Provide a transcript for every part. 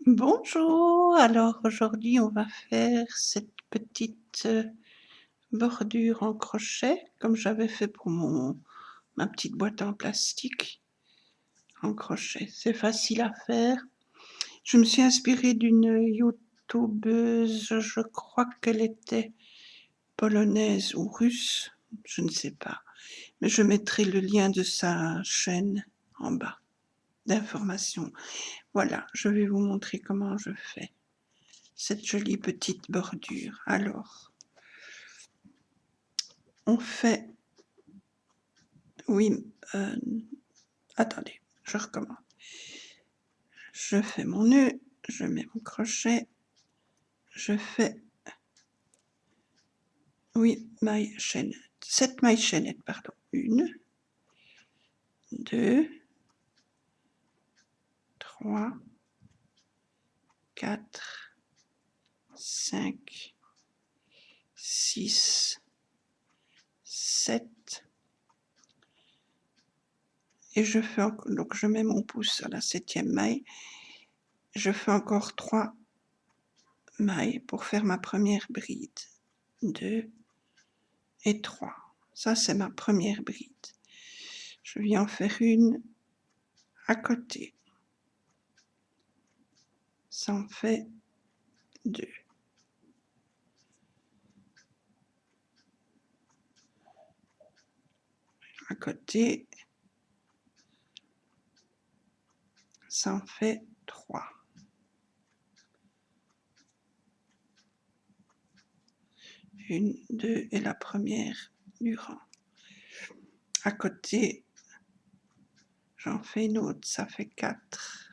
Bonjour, alors aujourd'hui on va faire cette petite bordure en crochet comme j'avais fait pour ma petite boîte en plastique en crochet. C'est facile à faire. Je me suis inspirée d'une youtubeuse, je crois qu'elle était polonaise ou russe, je ne sais pas. Mais je mettrai le lien de sa chaîne en bas d'informations. Voilà, je vais vous montrer comment je fais cette jolie petite bordure. Alors, on fait, oui, attendez, je recommence. Je fais mon nœud, je mets mon crochet, je fais, oui, maille chaînette, 7 mailles chaînettes, pardon, 1, 2, 3, 4, 5, 6, 7, et je fais, donc je mets mon pouce à la 7e maille, je fais encore 3 mailles pour faire ma première bride, 2 et 3. Ça, c'est ma première bride. Je viens en faire une à côté. Ça en fait 2. À côté, ça en fait 3. Une, deux et la première du rang. À côté, j'en fais une autre, ça fait 4.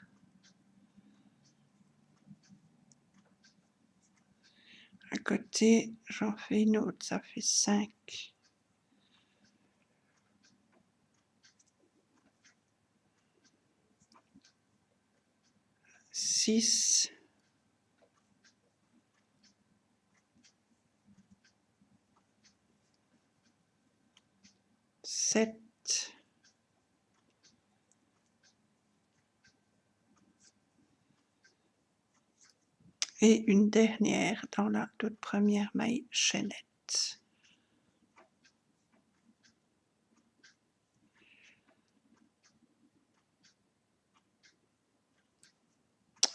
À côté, j'en fais une autre, ça fait 5. Six, 7, et une dernière dans la toute première maille chaînette.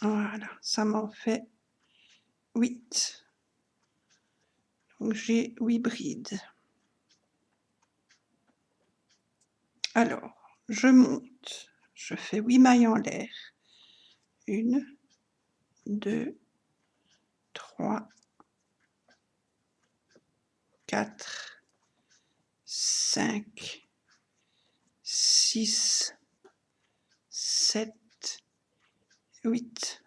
Voilà, ça m'en fait 8. Donc j'ai 8 brides. Alors, je monte, je fais 8 mailles en l'air. 1, 2, 3, 4, 5, 6, 7, 8.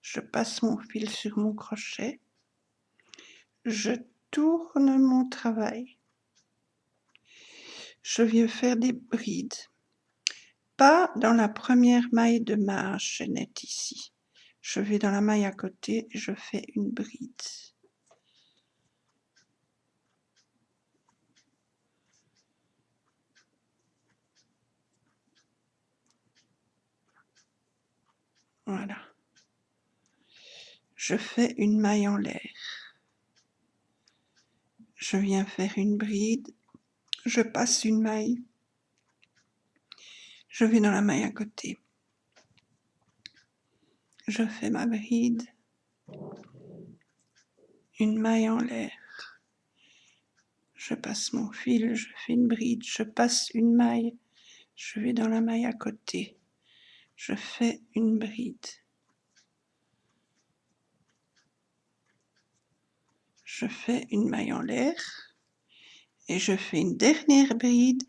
Je passe mon fil sur mon crochet. Je tourne mon travail. Je viens faire des brides. Pas dans la première maille de ma chaînette ici. Je vais dans la maille à côté et je fais une bride. Voilà. Je fais une maille en l'air. Je viens faire une bride. Je passe une maille. Je vais dans la maille à côté. Je fais ma bride. Une maille en l'air. Je passe mon fil, je fais une bride, je passe une maille, je vais dans la maille à côté, je fais une bride. Je fais une maille en l'air et je fais une dernière bride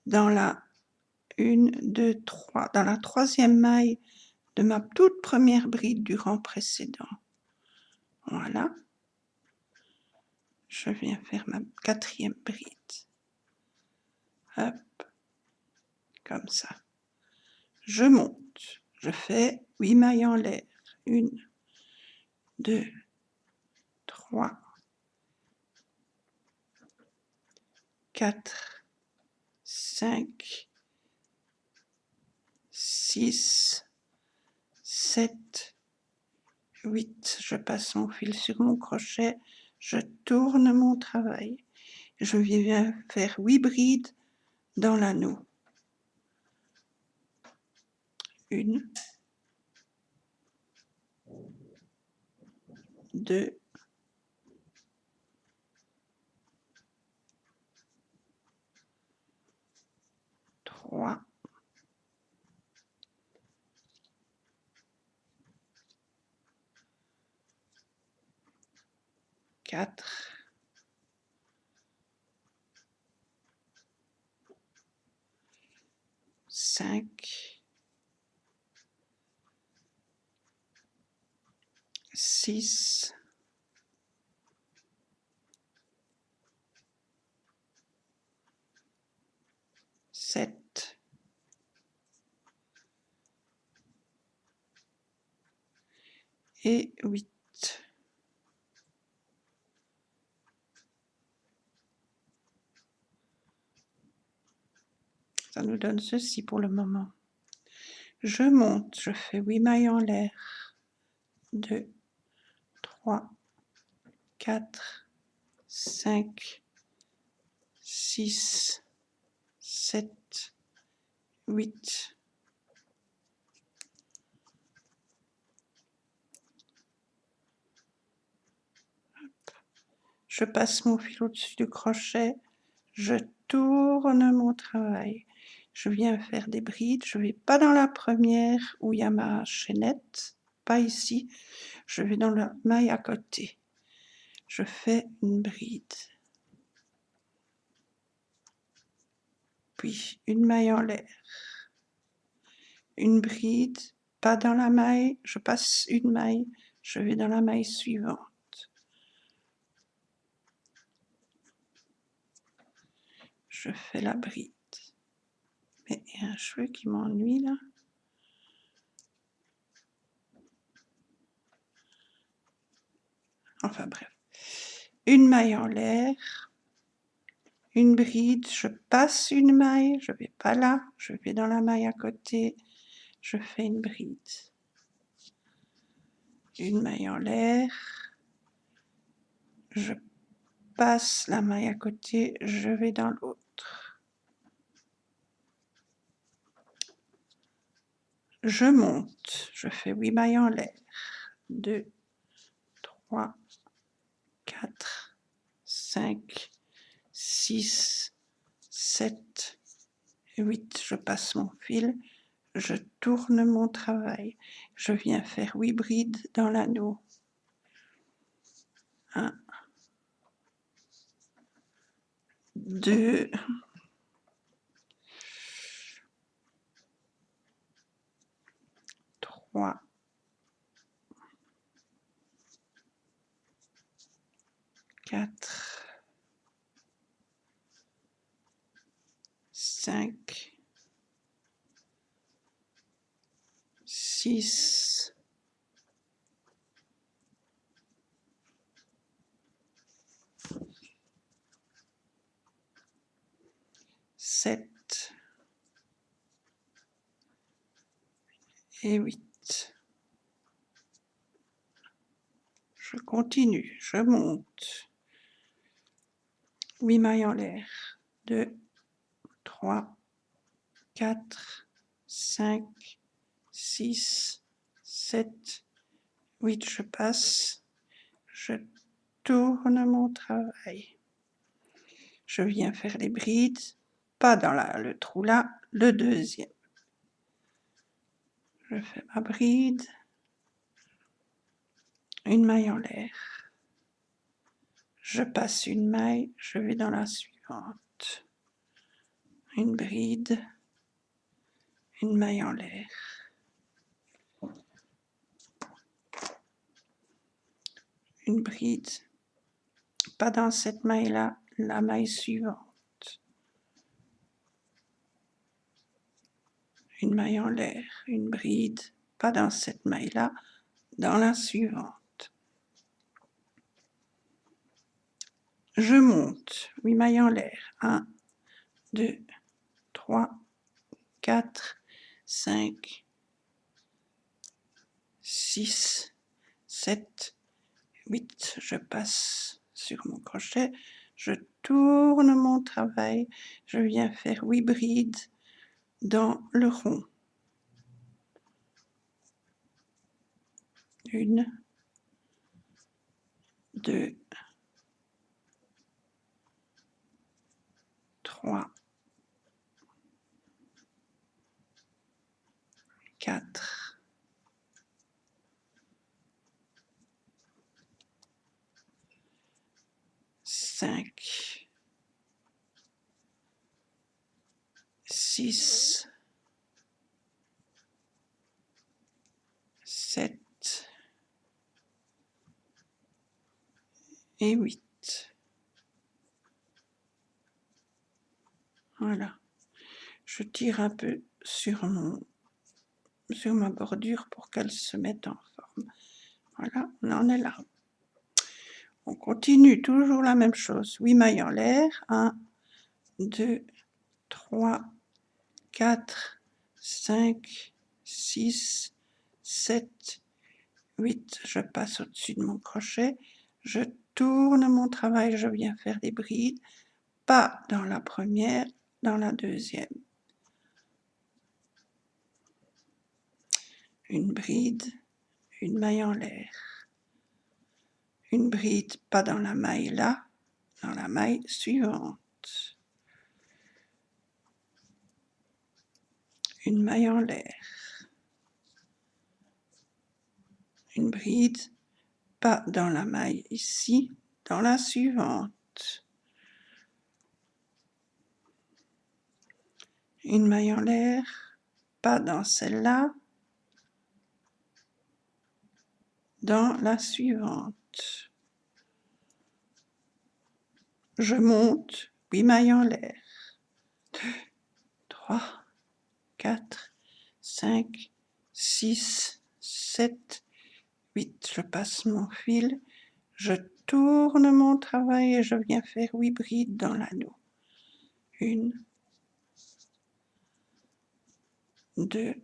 dans la 1, 2, 3, dans la 3e maille de ma toute première bride du rang précédent. Voilà. Je viens faire ma 4e bride. Hop, comme ça. Je monte, je fais 8 mailles en l'air. 1, 2, 3, 4, 5, 6, 7, 8, je passe mon fil sur mon crochet, je tourne mon travail. Je viens faire 8 brides dans l'anneau. 1, 2, 3, 4, 5, 6, 7, 8. Ça nous donne ceci pour le moment. Je monte, je fais 8 mailles en l'air. 2, 3, 4, 5, 6, 7, 8. Je passe mon fil au-dessus du crochet, je tourne mon travail. Je viens faire des brides, je ne vais pas dans la première où il y a ma chaînette, pas ici, je vais dans la maille à côté. Je fais une bride. Puis une maille en l'air. Une bride, pas dans la maille, je passe une maille, je vais dans la maille suivante. Je fais la bride. Mais il y a un cheveu qui m'ennuie là. Enfin bref. Une maille en l'air. Une bride, je passe une maille, je ne vais pas là, je vais dans la maille à côté, je fais une bride. Une maille en l'air. Je passe la maille à côté, je vais dans l'autre. Je monte, je fais 8 mailles en l'air. 2, 3, 4, 5, 6, 7, 8. Je passe mon fil, je tourne mon travail. Je viens faire 8 brides dans l'anneau. 1, 2, 3, 4, 5, 6, 7 et 8. Je continue, je monte. 8 mailles en l'air. 2, 3, 4, 5, 6, 7, 8. Je passe. Je tourne mon travail. Je viens faire les brides, pas dans le trou là, le deuxième. Je fais ma bride, une maille en l'air. Je passe une maille, je vais dans la suivante. Une bride, une maille en l'air. Une bride, pas dans cette maille-là, la maille suivante. Une maille en l'air, une bride, pas dans cette maille-là, dans la suivante. Je monte, 8 mailles en l'air. 1, 2, 3, 4, 5, 6, 7, 8, je passe sur mon crochet, je tourne mon travail, je viens faire 8 brides dans le rond. 1, 2, 3, 4, 5, 6, 7 et 8. Voilà. Je tire un peu sur ma bordure pour qu'elle se mette en forme. Voilà, on en est là. On continue toujours la même chose. 8 mailles en l'air. 1, 2, 3, 4, 5, 6, 7, 8. Je passe au-dessus de mon crochet. Je tourne mon travail. Je viens faire des brides. Pas dans la première, dans la deuxième. Une bride, une maille en l'air. Une bride, pas dans la maille là, dans la maille suivante. Une maille en l'air. Une bride, pas dans la maille ici, dans la suivante. Une maille en l'air, pas dans celle-là, dans la suivante. Je monte, 8 mailles en l'air. 2, 3, 4, 5, 6, 7, 8. Je passe mon fil, je tourne mon travail et je viens faire 8 brides dans l'anneau. 1, 2,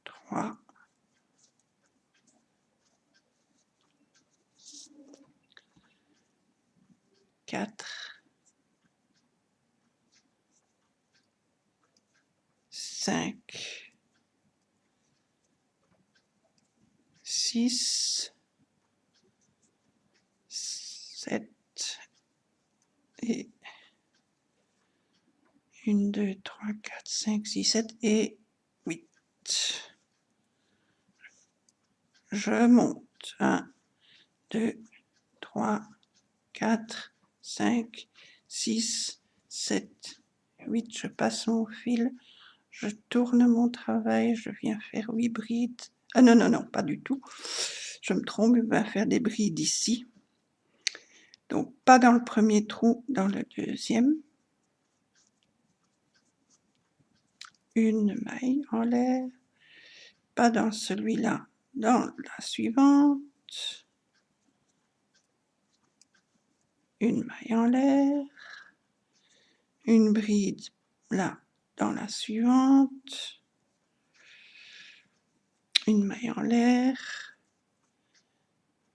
3, 4, 5, 6, 7 et 1, 2, 3, 4, 5, 6, 7 et 8. Je monte. 1, 2, 3, 4, 5, 6, 7, 8. Je passe mon fil. Je tourne mon travail. Je viens faire 8 brides. Ah non, non, non, pas du tout. Je me trompe, je vais faire des brides ici. Donc, pas dans le premier trou, dans le deuxième. Une maille en l'air. Pas dans celui-là, dans la suivante. Une maille en l'air. Une bride là, dans la suivante. Une maille en l'air.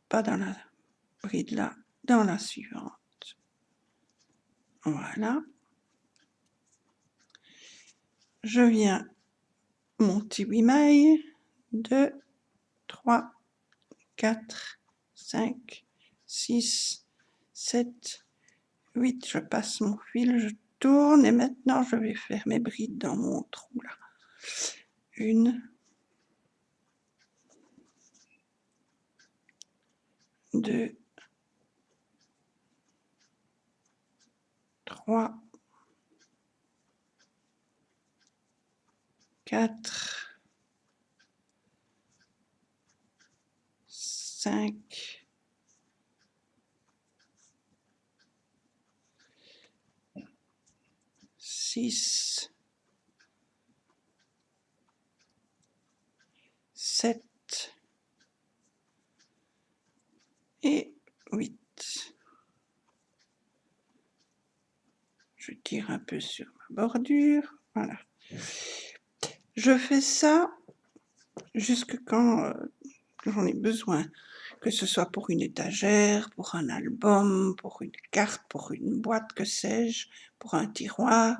Pas dans la bride là, dans la suivante. Voilà. Je viens monter 8 mailles. 2, 3, 4, 5, 6, 7, 8. Je passe mon fil, je tourne et maintenant je vais faire mes brides dans mon trou là. 1, 2, 3, 4, 5, 6, 7 et 8. Je tire un peu sur ma bordure, voilà. Je fais ça jusque quand j'en ai besoin, que ce soit pour une étagère, pour un album, pour une carte, pour une boîte, que sais-je, pour un tiroir.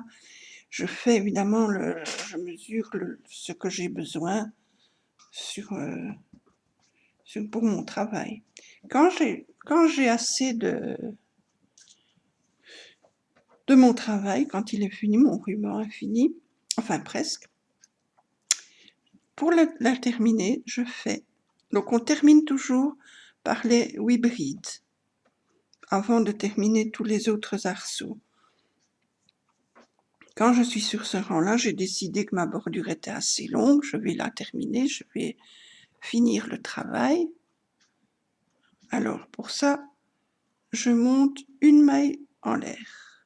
Je fais évidemment je mesure ce que j'ai besoin pour mon travail. Quand j'ai assez de mon travail, quand il est fini, mon ruban est fini, enfin presque, pour la terminer, je fais. Donc on termine toujours par les 8 brides, avant de terminer tous les autres arceaux. Quand je suis sur ce rang-là, j'ai décidé que ma bordure était assez longue, je vais la terminer, je vais finir le travail. Alors pour ça, je monte une maille en l'air.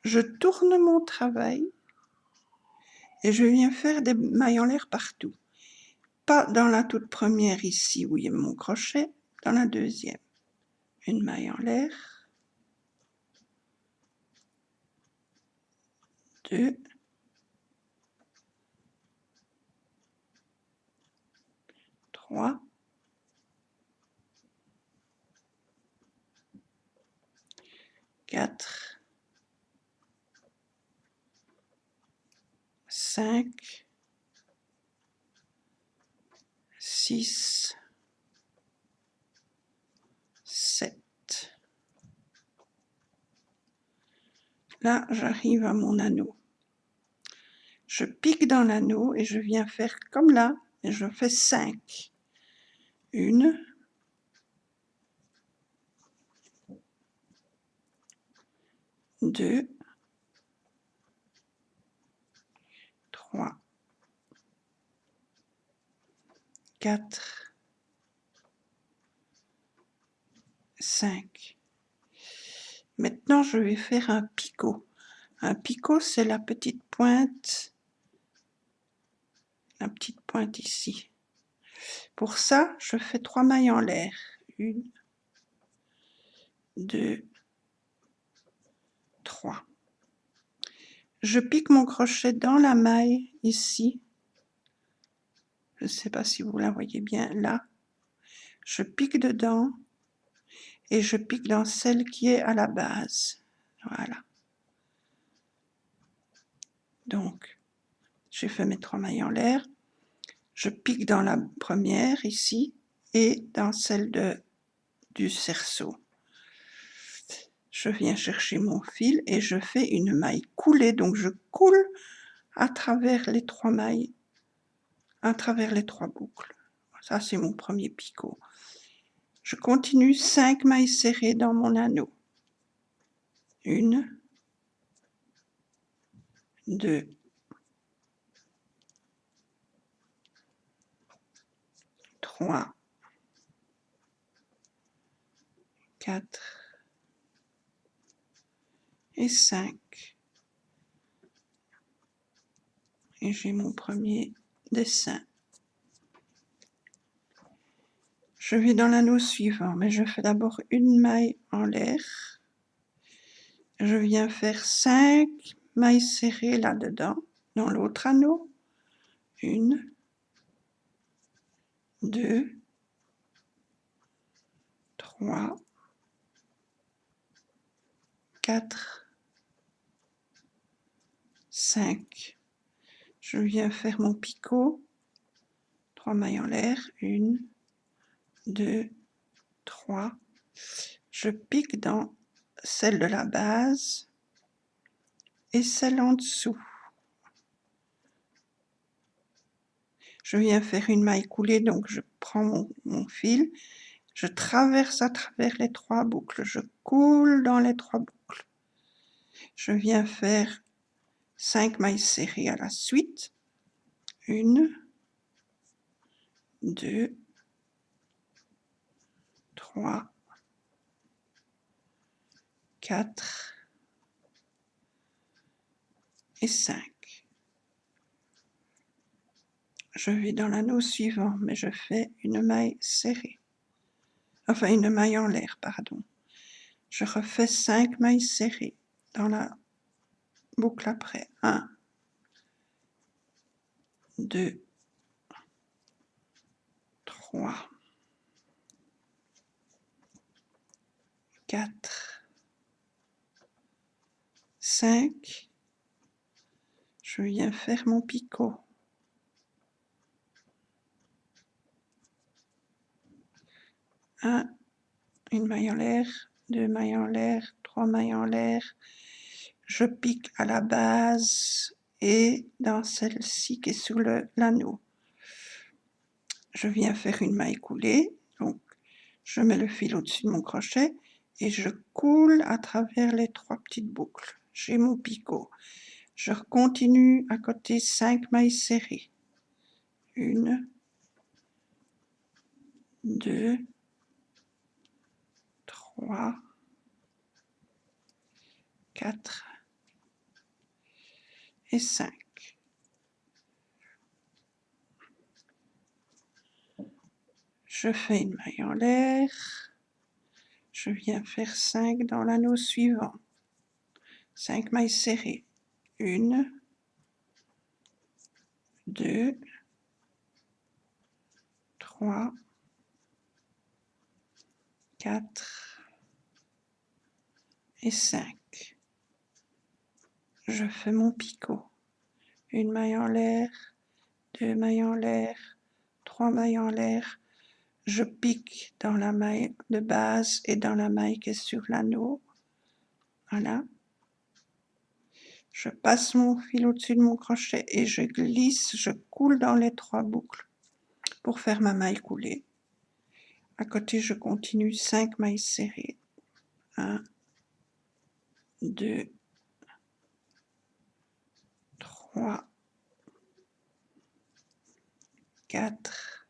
Je tourne mon travail et je viens faire des mailles en l'air partout. Pas dans la toute première ici où il y a mon crochet, dans la deuxième. Une maille en l'air, 2, 3, 4, 5, 6, 7. Là, j'arrive à mon anneau. Je pique dans l'anneau et je viens faire comme là, et je fais 5. 1, 2, 3, 4, 5. Maintenant, je vais faire un picot. Un picot, c'est la petite pointe ici. Pour ça, je fais 3 mailles en l'air. 1, 2, 3. Je pique mon crochet dans la maille ici. Je ne sais pas si vous la voyez bien là. Je pique dedans et je pique dans celle qui est à la base. Voilà. Donc, j'ai fait mes 3 mailles en l'air. Je pique dans la première ici et dans celle du cerceau. Je viens chercher mon fil et je fais une maille coulée. Donc, je coule à travers les 3 mailles, à travers les 3 boucles. Ça, c'est mon premier picot. Je continue 5 mailles serrées dans mon anneau. 1, 2, 3, 4 et 5. Et j'ai mon premier dessin. Je vais dans l'anneau suivant, mais je fais d'abord une maille en l'air. Je viens faire 5 mailles serrées là-dedans, dans l'autre anneau. 1, 2, 3, 4, 5. Je viens faire mon picot. 3 mailles en l'air. 1, 2, 3. Je pique dans celle de la base et celle en dessous. Je viens faire une maille coulée, donc je prends mon fil, je traverse à travers les 3 boucles, je coule dans les 3 boucles. Je viens faire 5 mailles serrées à la suite. 1, 2, 3, 4 et 5. Je vais dans l'anneau suivant, mais je fais une maille serrée. Enfin, une maille en l'air, pardon. Je refais 5 mailles serrées dans la boucle après. 1, 2, 3, 4, 5. Je viens faire mon picot. 1, une maille en l'air, 2 mailles en l'air, 3 mailles en l'air. Je pique à la base et dans celle-ci qui est sur l'anneau. Je viens faire une maille coulée, donc je mets le fil au-dessus de mon crochet et je coule à travers les 3 petites boucles. J'ai mon picot. Je continue à côté 5 mailles serrées. 1, 2, 3, 4 et 5. Je fais une maille en l'air. Je viens faire 5 dans l'anneau suivant. 5 mailles serrées. 1, 2, 3, 4 et 5. Je fais mon picot. Une maille en l'air, 2 mailles en l'air, 3 mailles en l'air. Je pique dans la maille de base et dans la maille qui est sur l'anneau. Voilà. Je passe mon fil au-dessus de mon crochet et je glisse, je coule dans les 3 boucles pour faire ma maille coulée. À côté, je continue 5 mailles serrées. 1, 2, 3, 4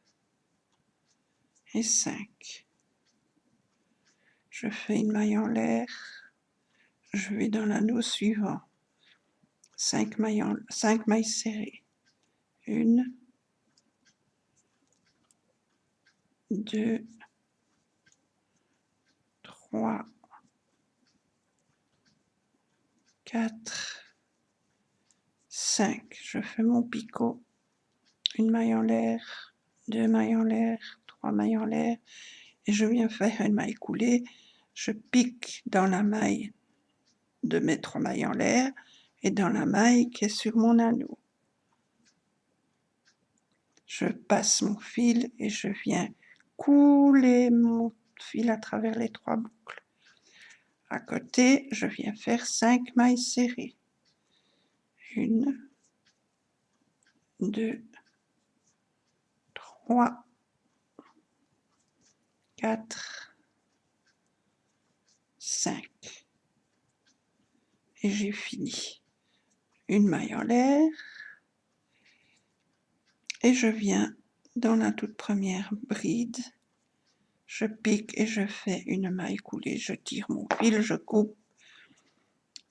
et 5. Je fais une maille en l'air. Je vais dans l'anneau suivant. 5 mailles serrées. 1, 2, 3, 4, 5. Je fais mon picot. Une maille en l'air, 2 mailles en l'air, 3 mailles en l'air. Et je viens faire une maille coulée. Je pique dans la maille de mes 3 mailles en l'air et dans la maille qui est sur mon anneau. Je passe mon fil et je viens couler mon fil à travers les 3 boucles. À côté, je viens faire 5 mailles serrées. 1, 2, 3, 4, 5. Et j'ai fini. Une maille en l'air. Et je viens dans la toute première bride. Je pique et je fais une maille coulée. Je tire mon fil, je coupe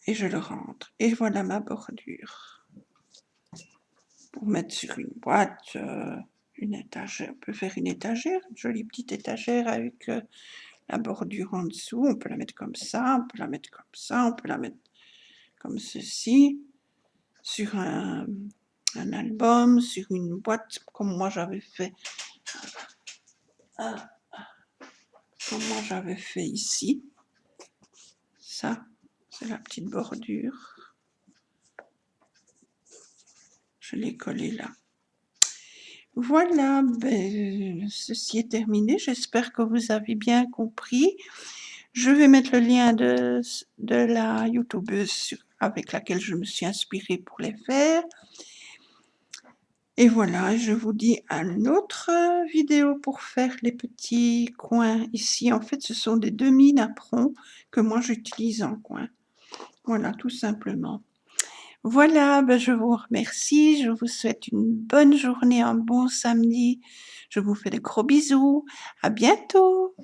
et je le rentre. Et voilà ma bordure. Pour mettre sur une boîte, une étagère. On peut faire une étagère, une jolie petite étagère avec la bordure en dessous. On peut la mettre comme ça, on peut la mettre comme ça, on peut la mettre comme ceci. Sur un album, sur une boîte, comme moi j'avais fait. Comme moi j'avais fait ici. Ça, c'est la petite bordure. Je l'ai collé là. Voilà, ceci est terminé. J'espère que vous avez bien compris. Je vais mettre le lien de la youtubeuse avec laquelle je me suis inspirée pour les faire. Et voilà, je vous dis à une autre vidéo pour faire les petits coins. Ici, en fait, ce sont des demi-napperons que moi j'utilise en coin. Voilà, tout simplement. Voilà, je vous remercie. Je vous souhaite une bonne journée, un bon samedi. Je vous fais de gros bisous. À bientôt.